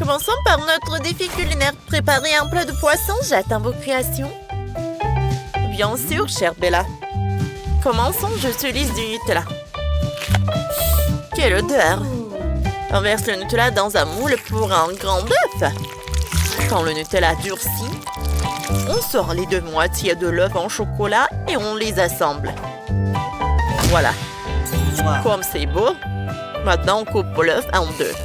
Commençons par notre défi culinaire. Préparer un plat de poisson, j'attends vos créations. Bien sûr, chère Bella. Commençons, j'utilise du Nutella. Quelle odeur! On verse le Nutella dans un moule pour un grand bœuf. Quand le Nutella durcit, on sort les deux moitiés de l'œuf en chocolat et on les assemble. Voilà. Comme c'est beau, maintenant on coupe l'œuf en deux.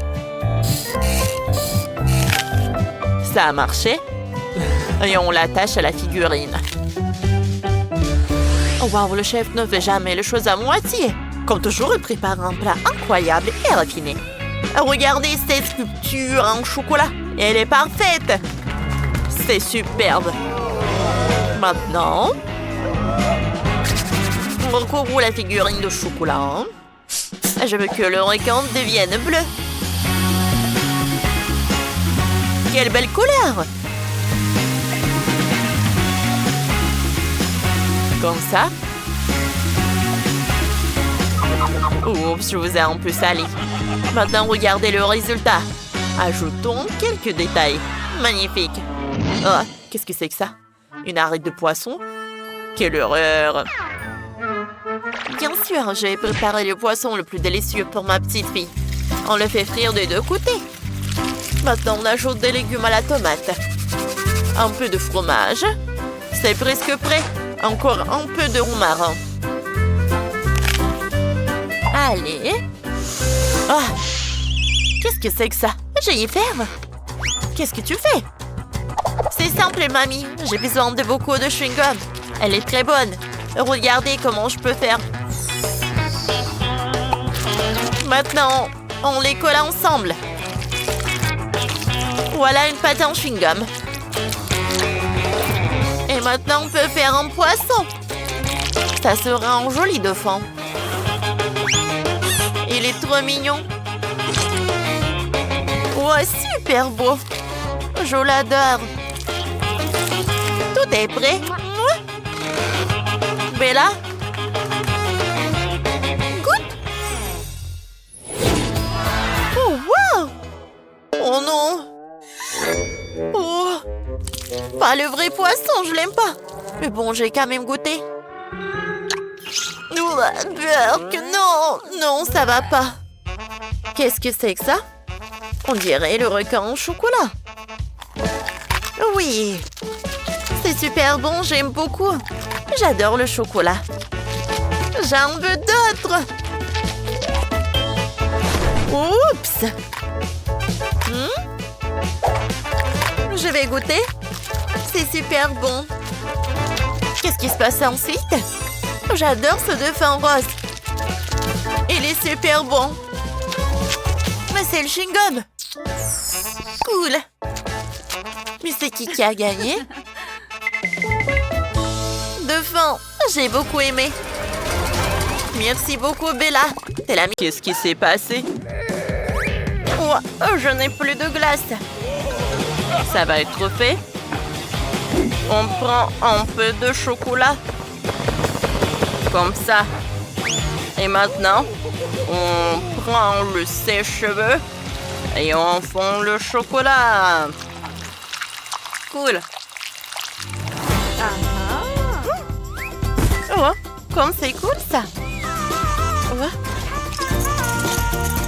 Ça a marché. Et on l'attache à la figurine. Oh wow, le chef ne fait jamais les choses à moitié. Comme toujours, il prépare un plat incroyable et raffiné. Regardez cette sculpture en chocolat. Elle est parfaite. C'est superbe. Maintenant, on recouvre la figurine de chocolat. Je veux que le requin devienne bleu. Quelle belle couleur! Comme ça. Oups, je vous ai un peu salé. Maintenant, regardez le résultat. Ajoutons quelques détails. Magnifique. Oh, qu'est-ce que c'est que ça? Une arête de poisson? Quelle horreur! Bien sûr, j'ai préparé le poisson le plus délicieux pour ma petite fille. On le fait frire des deux côtés. Maintenant, on ajoute des légumes à la tomate. Un peu de fromage. C'est presque prêt. Encore un peu de romarin. Allez. Ah! Qu'est-ce que c'est que ça? J'ai y faire. Qu'est-ce que tu fais? C'est simple, mamie. J'ai besoin de beaucoup de chewing-gum. Elle est très bonne. Regardez comment je peux faire. Maintenant, on les colle ensemble. Voilà une pâte en chewing-gum. Et maintenant, on peut faire un poisson. Ça sera un joli dauphin. Il est trop mignon. Ouais, super beau. Je l'adore. Tout est prêt. Bella? Goûte. Oh, wow! Oh non! Oh! Pas le vrai poisson, je l'aime pas. Mais bon, j'ai quand même goûté. Berk, non! Non, ça va pas. Qu'est-ce que c'est que ça? On dirait le requin au chocolat. Oui! C'est super bon, j'aime beaucoup. J'adore le chocolat. J'en veux d'autres. Oups! Je vais goûter. C'est super bon. Qu'est-ce qui se passe ensuite? J'adore ce dauphin rose. Il est super bon. Mais c'est le chewing-gum. Cool. Mais c'est qui a gagné? Dauphin, j'ai beaucoup aimé. Merci beaucoup, Bella. T'es la... Qu'est-ce qui s'est passé? Oh, je n'ai plus de glace. Ça va être fait. On prend un peu de chocolat. Comme ça. Et maintenant, on prend le sèche-cheveux et on fond le chocolat. Cool. Oh, comme c'est cool ça. Oh.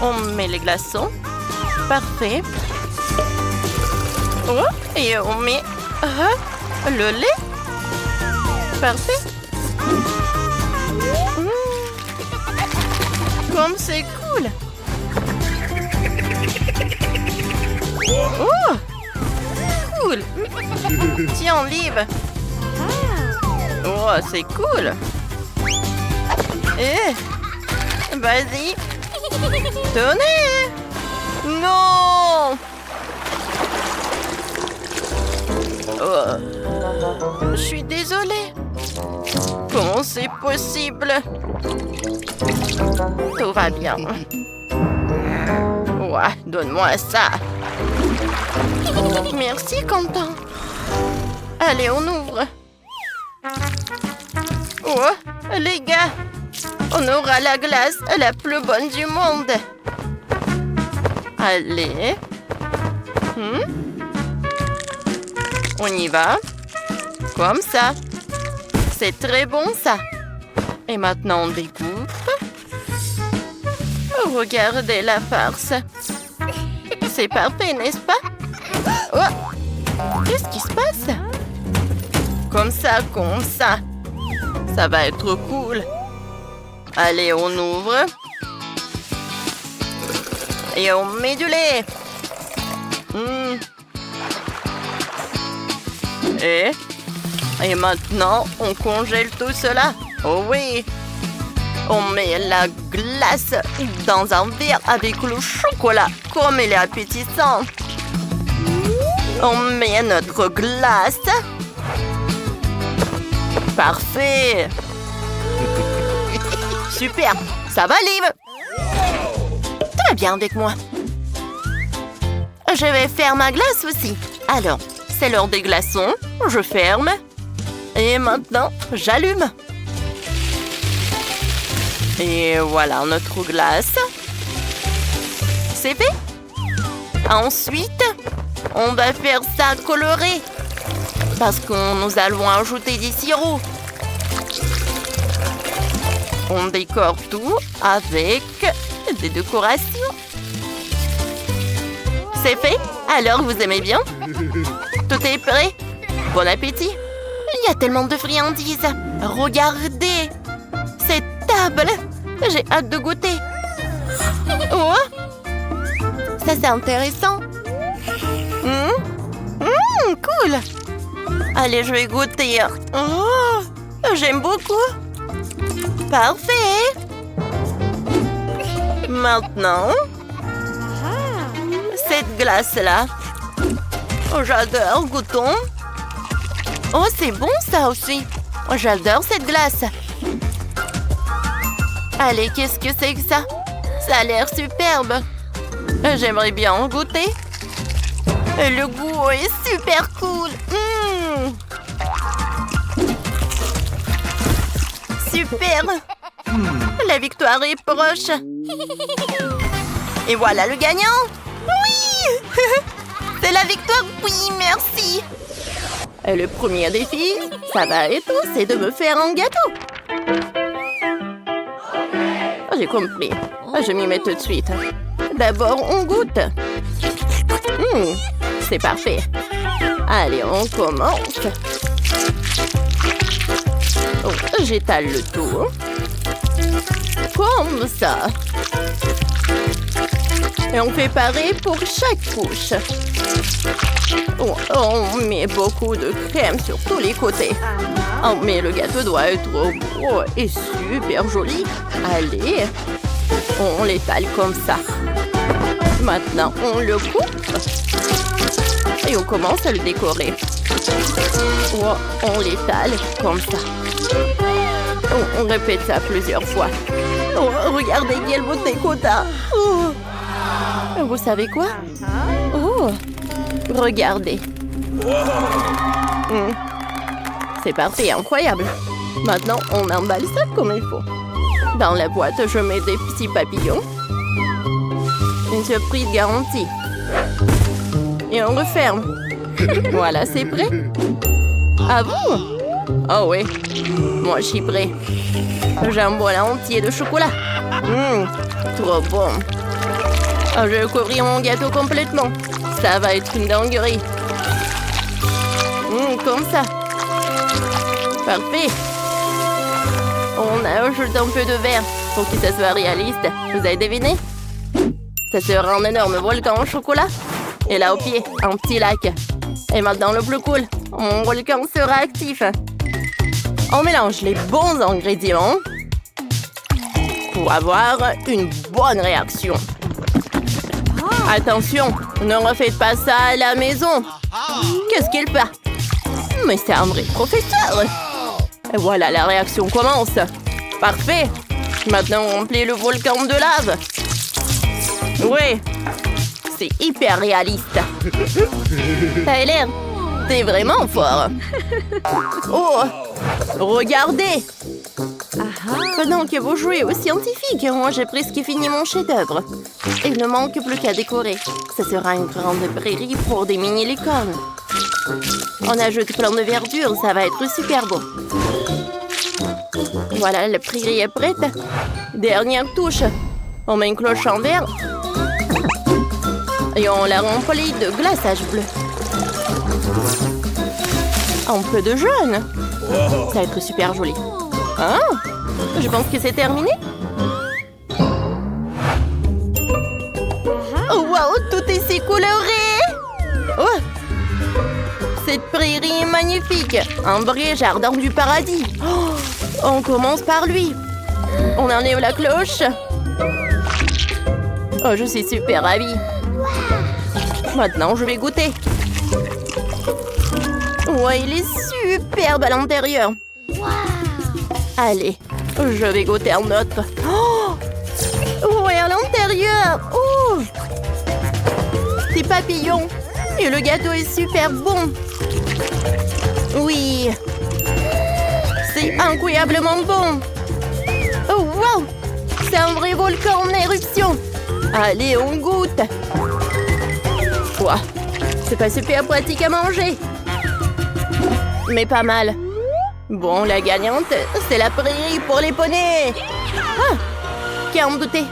On met les glaçons. Parfait. Oh, et on met le lait. Parfait. Comme c'est cool. Oh, cool. Tiens, Liv. Oh, c'est cool. Vas-y. Tenez. Non. Oh. Je suis désolée. Comment c'est possible? Tout va bien. Ouais, donne-moi ça. Merci, Quentin. Allez, on ouvre. Oh, les gars, on aura la glace la plus bonne du monde. Allez. On y va. Comme ça. C'est très bon, ça. Et maintenant, on découpe. Oh, regardez la farce. C'est parfait, n'est-ce pas? Oh! Qu'est-ce qui se passe? Comme ça, comme ça. Ça va être cool. Allez, on ouvre. Et on met du lait. Et maintenant, on congèle tout cela. Oh oui. On met la glace dans un verre avec le chocolat, comme il est appétissant. On met notre glace. Parfait. Super. Ça va, Liv? Très bien avec moi. Je vais faire ma glace aussi. Alors, c'est l'heure des glaçons. Je ferme. Et maintenant, j'allume. Et voilà notre glace. C'est fait. Ensuite, on va faire ça coloré. Parce que nous allons ajouter des sirops. On décore tout avec des décorations. C'est fait? Alors, vous aimez bien? Tout est prêt? Bon appétit! Il y a tellement de friandises. Regardez! Cette table! J'ai hâte de goûter. Oh! Ça, c'est intéressant. Cool! Allez, je vais goûter. Oh! J'aime beaucoup. Parfait! Maintenant, cette glace-là. Oh, j'adore, goûtons. Oh, c'est bon ça aussi. Oh, j'adore cette glace. Allez, qu'est-ce que c'est que ça? Ça a l'air superbe. J'aimerais bien en goûter. Le goût est super cool. Super. La victoire est proche. Et voilà le gagnant. Oui. C'est la victoire. Oui, merci. Le premier défi, ça va être, c'est de me faire un gâteau. J'ai compris. Je m'y mets tout de suite. D'abord, on goûte. C'est parfait. Allez, on commence. Oh, j'étale le tout. Comme ça. Et on fait pareil pour chaque couche. Oh, on met beaucoup de crème sur tous les côtés. Oh, mais le gâteau doit être beau et super joli. Allez, on l'étale comme ça. Maintenant, on le coupe. Et on commence à le décorer. Oh, on l'étale comme ça. Oh, on répète ça plusieurs fois. Oh, regardez quelle beauté qu'on a. Oh. Vous savez quoi? Oh, regardez. C'est parfait, incroyable. Maintenant, on emballe ça comme il faut. Dans la boîte, je mets des petits papillons. Une surprise garantie. Et on referme. Voilà, c'est prêt. Ah bon? Oh oui, moi je suis prêt. J'ai un bol entier de chocolat. Trop bon. Oh, je vais couvrir mon gâteau complètement. Ça va être une dinguerie. Comme ça. Parfait. On ajoute un peu de verre pour que ça soit réaliste. Vous avez deviné? Ça sera un énorme volcan au chocolat. Et là au pied, un petit lac. Et maintenant le plus cool, mon volcan sera actif. On mélange les bons ingrédients pour avoir une bonne réaction. Attention, ne refaites pas ça à la maison. Qu'est-ce qu'il fait? Mais c'est un vrai professeur. Et voilà, la réaction commence. Parfait. Maintenant, on remplit le volcan de lave. Oui, c'est hyper réaliste. Tyler, t'es vraiment fort. Oh, regardez. Pendant que vous jouez aux scientifiques, moi j'ai presque fini mon chef-d'œuvre. Il ne manque plus qu'à décorer. Ce sera une grande prairie pour des mini-licornes. On ajoute plein de verdure, ça va être super beau. Voilà, la prairie est prête. Dernière touche. On met une cloche en verre. Et on la remplit de glaçage bleu. Un peu de jaune. Ça va être super joli. Ah, je pense que c'est terminé. Oh, wow, tout est si coloré. Oh, cette prairie est magnifique. Un vrai jardin du paradis. Oh, on commence par lui. On enlève la cloche. Oh, je suis super ravie. Maintenant, je vais goûter. Ouais, il est superbe à l'intérieur. Allez, je vais goûter un autre. Oh, ouais, à l'intérieur. Oh, des papillons. Et le gâteau est super bon. Oui. C'est incroyablement bon. Oh, wow. C'est un vrai volcan en éruption. Allez, on goûte. Ouah, c'est pas super pratique à manger. Mais pas mal. Bon, la gagnante, c'est la prairie pour les poneys. Ah, qui a en douté?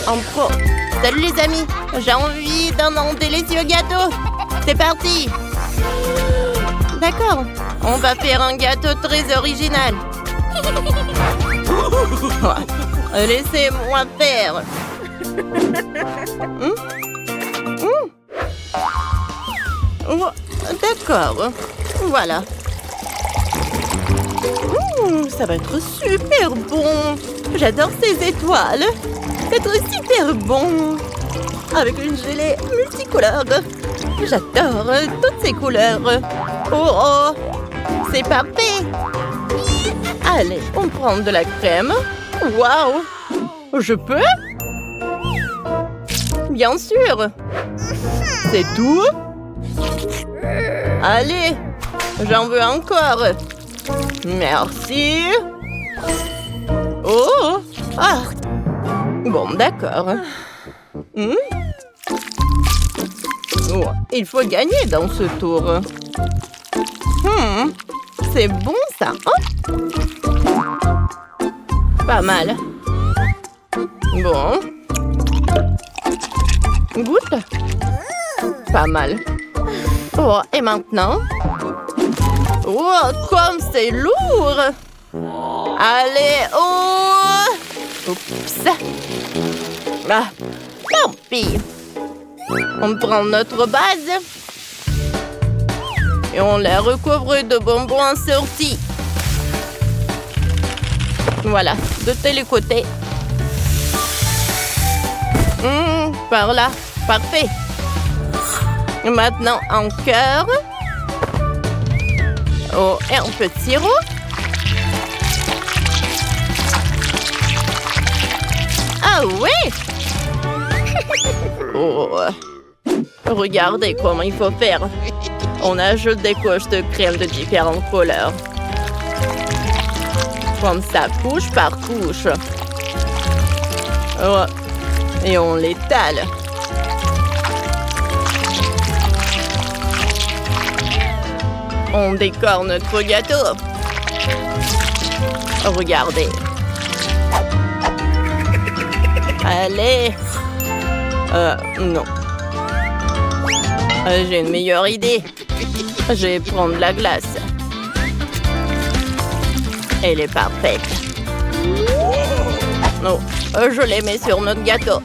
En pro. Salut les amis, j'ai envie d'un délicieux gâteau. C'est parti. D'accord, on va faire un gâteau très original. Laissez-moi faire. Oh, d'accord, voilà. Ça va être super bon. J'adore ces étoiles. C'est super bon. Avec une gelée multicolore. J'adore toutes ces couleurs. Oh, c'est parfait. Allez, on prend de la crème. Waouh. Je peux? Bien sûr. C'est tout? Allez, j'en veux encore. Merci. Oh, ah. Bon, d'accord. Oh, il faut gagner dans ce tour. C'est bon ça. Oh. Pas mal. Bon. Goûte. Pas mal. Oh, et maintenant? Oh, comme c'est lourd! Allez, oh! Oups! Ah, tant pis. On prend notre base et on la recouvre de bonbons assortis. Voilà, de tous les côtés. Par là, parfait. Maintenant, un cœur. Oh, et un peu de sirop. Ah oui! Oh, regardez comment il faut faire. On ajoute des couches de crème de différentes couleurs. Comme ça, couche par couche. Oh, et on l'étale. On décore notre gâteau. Regardez. Allez. Non. J'ai une meilleure idée. Je vais prendre la glace. Elle est parfaite. Oh, je les mets sur notre gâteau.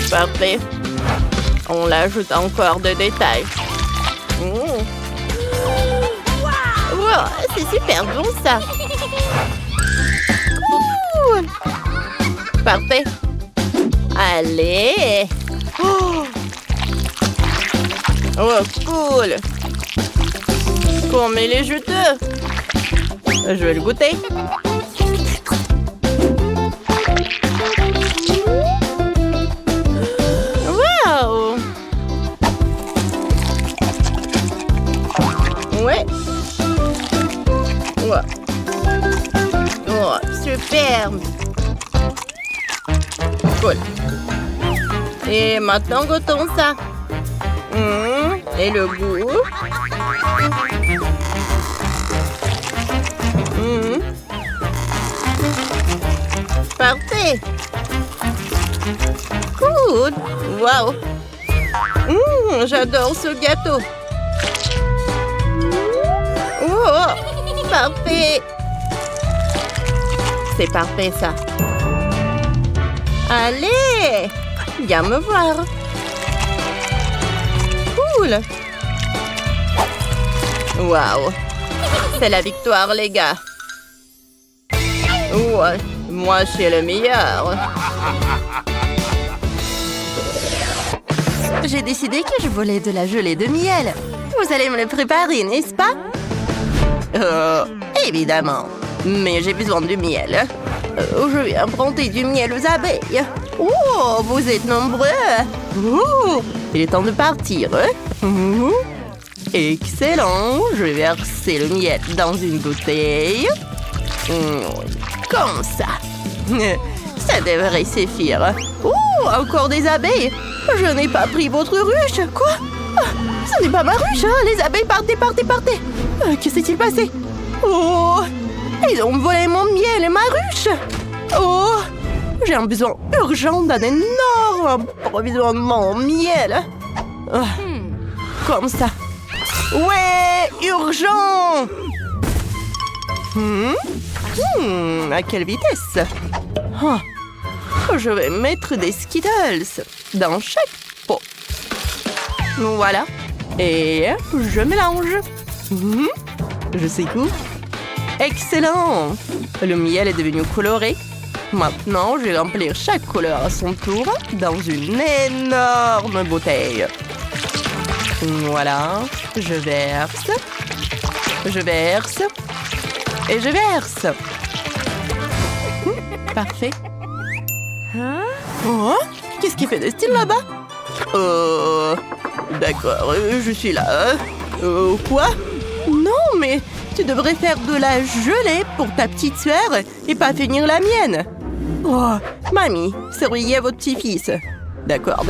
Parfait. On l'ajoute encore de détails. Wow, c'est super bon ça. Cool. Parfait. Allez. Oh, cool. Comme il est juteux. Je vais le goûter. Wow. Ouais, Cool. Et maintenant, goûtons ça. Et le goût? Parfait. Cool. Wow. J'adore ce gâteau. Oh, parfait. C'est parfait, ça. Allez, viens me voir. Cool. Wow. C'est la victoire, les gars. Ouais, moi, je suis le meilleur. J'ai décidé que je voulais de la gelée de miel. Vous allez me le préparer, n'est-ce pas? Évidemment. Mais j'ai besoin de miel. Je vais emprunter du miel aux abeilles. Oh, vous êtes nombreux. Il est temps de partir. Excellent. Je vais verser le miel dans une bouteille. Comme ça. Ça devrait suffire. Encore des abeilles. Je n'ai pas pris votre ruche. Quoi? Ce n'est pas ma ruche. Les abeilles, partez. Que s'est-il passé? Oh, ils ont volé mon miel et ma ruche. Oh, j'ai un besoin urgent d'un énorme approvisionnement en miel. Comme ça. Ouais, urgent. À quelle vitesse? Je vais mettre des Skittles dans chaque pot. Voilà. Et je mélange. Je secoue. Excellent! Le miel est devenu coloré. Maintenant, je vais remplir chaque couleur à son tour dans une énorme bouteille. Voilà. Je verse. Et je verse. Parfait. Oh, qu'est-ce qui fait de style là-bas? D'accord, je suis là. Quoi? Non, mais tu devrais faire de la gelée pour ta petite sœur et pas finir la mienne. Oh, mamie, surveillez votre petit-fils. D'accord,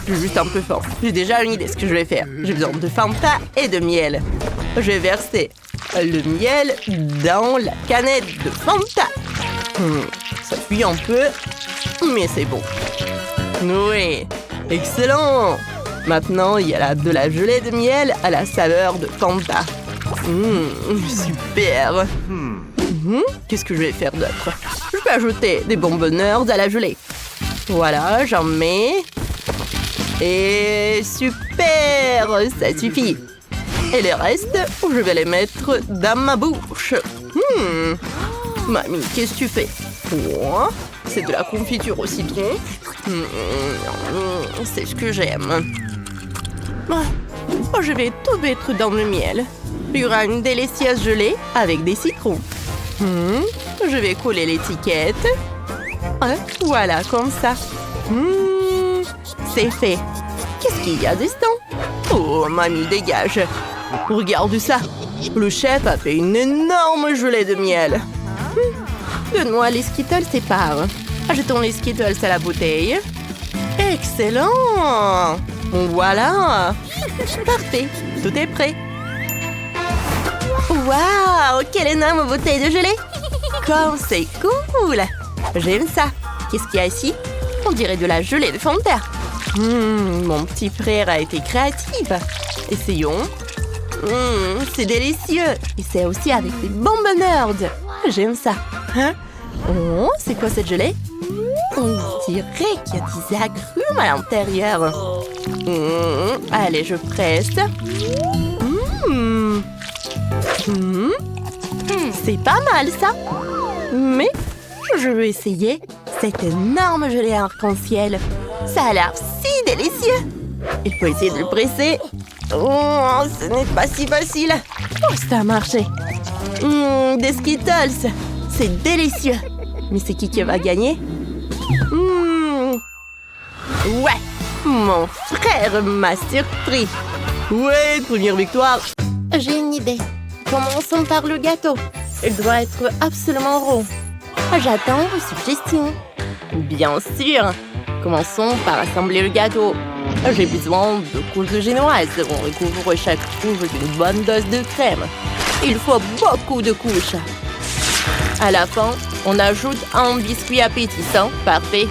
je suis juste un peu fort. J'ai déjà une idée de ce que je vais faire. J'ai besoin de Fanta et de miel. Je vais verser le miel dans la canette de Fanta. Ça fuit un peu, mais c'est bon. Oui, excellent. Maintenant, il y a de la gelée de miel à la saveur de Fanta. Super. Qu'est-ce que je vais faire d'autre? Je peux ajouter des bonbonneurs à la gelée. Voilà, j'en mets. Et super, ça suffit. Et les restes, je vais les mettre dans ma bouche. Mamie, qu'est-ce que tu fais? Oh, c'est de la confiture au citron. C'est ce que j'aime. Je vais tout mettre dans le miel. Il y aura une délicieuse gelée avec des citrons. Je vais coller l'étiquette. Voilà, comme ça. C'est fait. Qu'est-ce qu'il y a dedans? Oh, mamie, dégage. Regarde ça. Le chef a fait une énorme gelée de miel. Donne-moi les Skittles et pars. Ajoutons les Skittles à la bouteille. Excellent! Voilà! Parfait, tout est prêt. Waouh! Quelle énorme bouteille de gelée! Comme c'est cool! J'aime ça. Qu'est-ce qu'il y a ici? On dirait de la gelée de Fanta. Mon petit frère a été créatif. Essayons. C'est délicieux. Et c'est aussi avec des bonbonneurs. J'aime ça. Oh, c'est quoi cette gelée? On dirait qu'il y a des agrumes à l'intérieur. Allez, je presse. C'est pas mal, ça. Mais je vais essayer cette énorme gelée arc-en-ciel. Ça a l'air si délicieux. Il faut essayer de le presser. Oh, ce n'est pas si facile. Oh, ça a marché. Des Skittles. C'est délicieux. Mais c'est qui va gagner? Ouais, mon frère m'a surpris. Ouais, première victoire. J'ai une idée. Commençons par le gâteau. Il doit être absolument rond. J'attends vos suggestions. Bien sûr. Commençons par assembler le gâteau. J'ai besoin de couches génoises. On recouvre chaque couche d'une bonne dose de crème. Il faut beaucoup de couches. À la fin, on ajoute un biscuit appétissant. Parfait.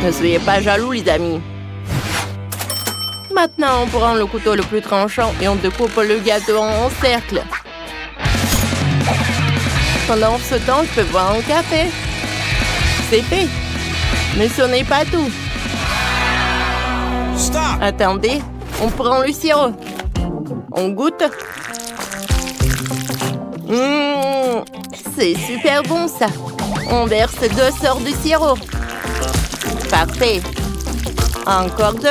Ne soyez pas jaloux, les amis. Maintenant, on prend le couteau le plus tranchant et on découpe le gâteau en cercle. Pendant ce temps, je peux boire un café. C'est fait. Mais ce n'est pas tout. Stop. Attendez, on prend le sirop. On goûte. C'est super bon ça. On verse 2 sortes de sirop. Parfait. Encore 2.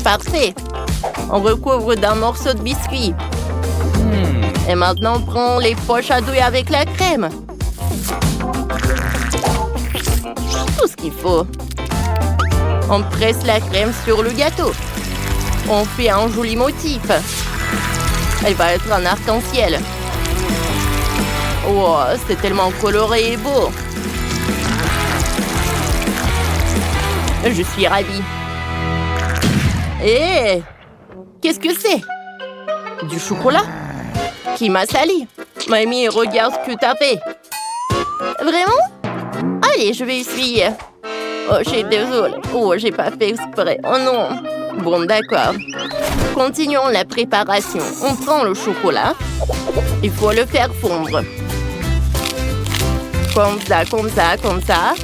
Parfait. On recouvre d'un morceau de biscuit. Et maintenant, on prend les poches à douille avec la crème. Tout ce qu'il faut. On presse la crème sur le gâteau. On fait un joli motif. Elle va être un arc-en-ciel. Oh, c'est tellement coloré et beau. Je suis ravie. Hé! Qu'est-ce que c'est? Du chocolat? Qui m'a sali? Mamie, regarde ce que t'as fait. Vraiment? Allez, je vais essuyer. Oh, je suis désolée. Oh, j'ai pas fait exprès. Oh non. Bon, d'accord. Continuons la préparation. On prend le chocolat. Il faut le faire fondre. Comme ça, comme ça, comme ça.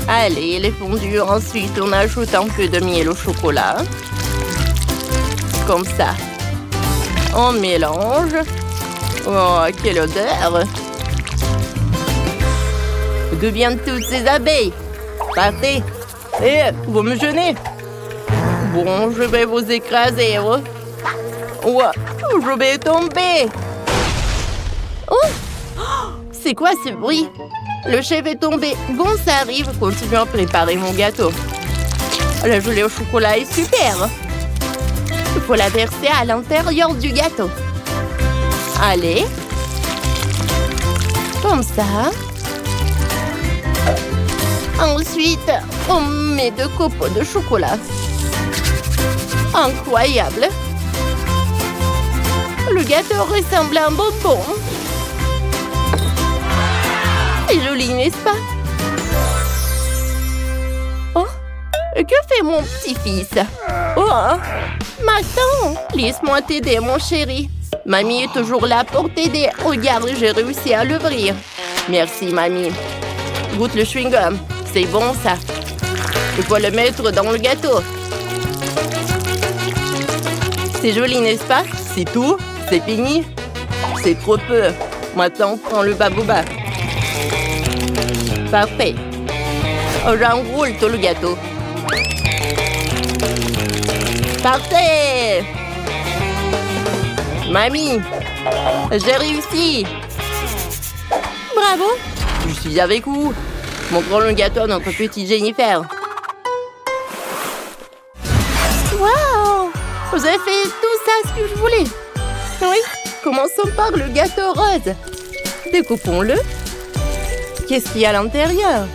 Allez, il est fondu. Ensuite, on ajoute un peu de miel au chocolat. Comme ça. On mélange. Oh, quelle odeur! D'où viennent toutes ces abeilles? Partez! Vous me gênez! Bon, je vais vous écraser. Oh, je vais tomber! Oh! C'est quoi ce bruit? Le chef est tombé. Bon, ça arrive. Continuons à préparer mon gâteau. La gelée au chocolat est super. Il faut la verser à l'intérieur du gâteau. Allez. Comme ça. Ensuite, on met 2 copeaux de chocolat. Incroyable. Le gâteau ressemble à un bonbon. C'est joli, n'est-ce pas? Oh, que fait mon petit-fils? Oh, Matin, laisse-moi t'aider, mon chéri. Mamie est toujours là pour t'aider. Regarde, j'ai réussi à l'ouvrir. Merci, mamie. Goûte le chewing-gum. C'est bon, ça. Il faut le mettre dans le gâteau. C'est joli, n'est-ce pas? C'est tout? C'est fini? C'est trop peu. Maintenant, on prend le babouba. Parfait. J'enroule tout le gâteau. Parfait! Mamie, j'ai réussi! Bravo! Je suis avec vous. Montrons le gâteau à notre petite Jennifer. Waouh! Vous avez fait tout ça ce que je voulais. Oui, commençons par le gâteau rose. Découpons-le. Qu'est-ce qu'il y a à l'intérieur?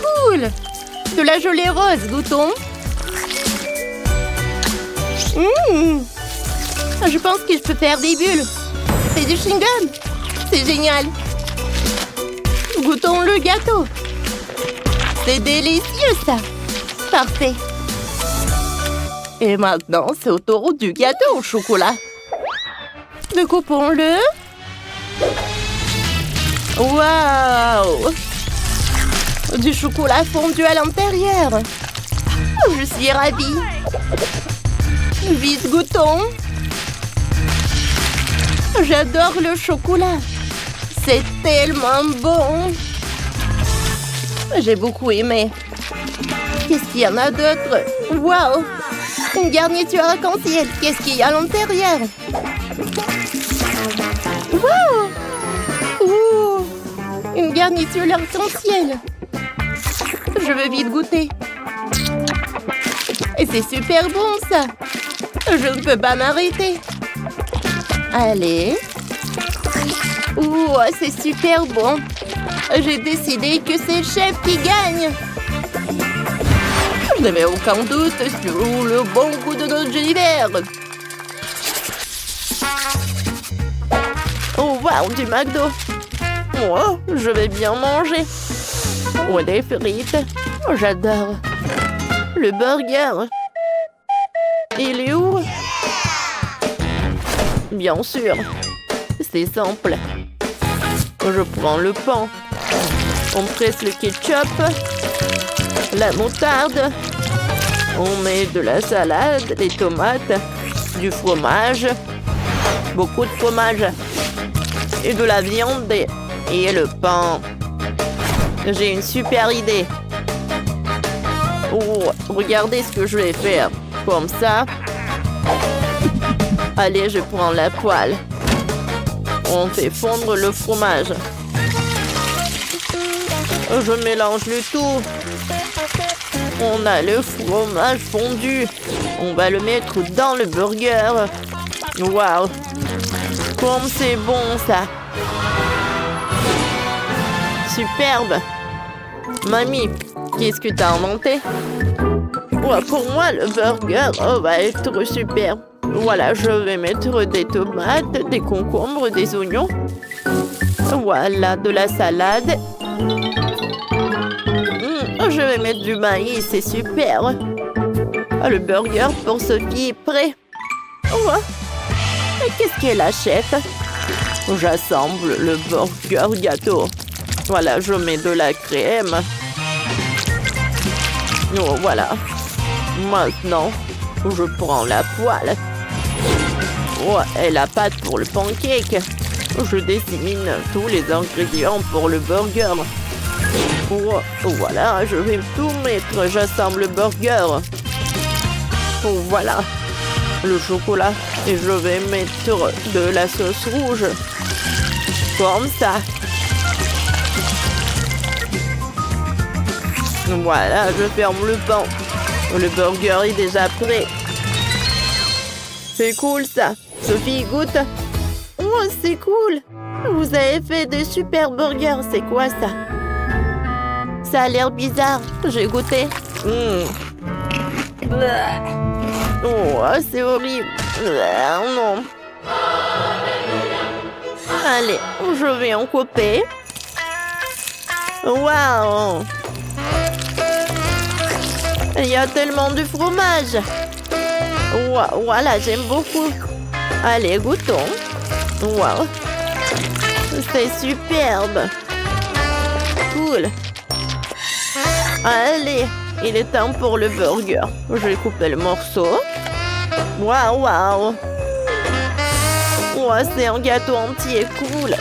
Cool! De la gelée rose, goûtons. Je pense que je peux faire des bulles. C'est du chewing-gum. C'est génial. Goûtons le gâteau. C'est délicieux, ça. Parfait. Et maintenant, c'est au tour du gâteau au chocolat. Découpons-le. Waouh! Du chocolat fondu à l'intérieur. Oh, je suis ravie. Vite, goûtons. J'adore le chocolat. C'est tellement bon. J'ai beaucoup aimé. Qu'est-ce qu'il y en a d'autre? Waouh! Une garniture arc-en-ciel. Qu'est-ce qu'il y a à l'intérieur? Waouh! Ouh! Une garniture arc-en-ciel. Je veux vite goûter. Et c'est super bon, ça. Je ne peux pas m'arrêter. Allez. Ouh, c'est super bon. J'ai décidé que c'est le chef qui gagne. Je n'avais aucun doute sur le bon goût de notre Jennifer. Oh wow, du McDo. Moi, je vais bien manger. Oh, des frites. Oh, j'adore. Le burger. Il est où? Bien sûr. C'est simple. Je prends le pain. On presse le ketchup. La moutarde. On met de la salade, des tomates, du fromage. Beaucoup de fromage. Et de la viande et le pain. J'ai une super idée. Oh, regardez ce que je vais faire. Comme ça. Allez, je prends la poêle. On fait fondre le fromage. Je mélange le tout. On a le fromage fondu. On va le mettre dans le burger. Waouh! Comme c'est bon ça! Superbe! Mamie, qu'est-ce que t'as inventé? Ouais, pour moi, le burger va être super. Voilà, je vais mettre des tomates, des concombres, des oignons. Voilà, de la salade. Je vais mettre du maïs, c'est super. Ah, le burger pour Sophie est prêt. Ouais. Et qu'est-ce qu'elle achète? J'assemble le burger gâteau. Voilà, je mets de la crème. Oh, voilà. Maintenant, je prends la poêle. Oh, et la pâte pour le pancake. Je dessine tous les ingrédients pour le burger. Oh, voilà, je vais tout mettre. J'assemble le burger. Oh, voilà. Le chocolat. Et je vais mettre de la sauce rouge. Comme ça. Voilà, je ferme le pain. Le burger est déjà prêt. C'est cool ça. Sophie, goûte. Oh, c'est cool. Vous avez fait de super burgers. C'est quoi ça? Ça a l'air bizarre. J'ai goûté. Oh, c'est horrible. Non. Allez, je vais en couper. Waouh! Il y a tellement de fromage. Voilà, j'aime beaucoup. Allez, goûtons. Wow. C'est superbe. Cool. Allez, il est temps pour le burger. Je vais couper le morceau. Waouh, waouh. Wow, c'est un gâteau entier, cool.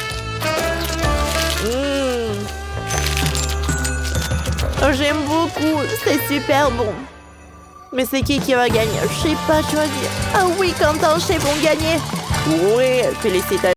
J'aime beaucoup, c'est super bon. Mais c'est qui va gagner? Je sais pas choisir. Ah oui, Quentin, chef vont gagner. Oui, félicitations.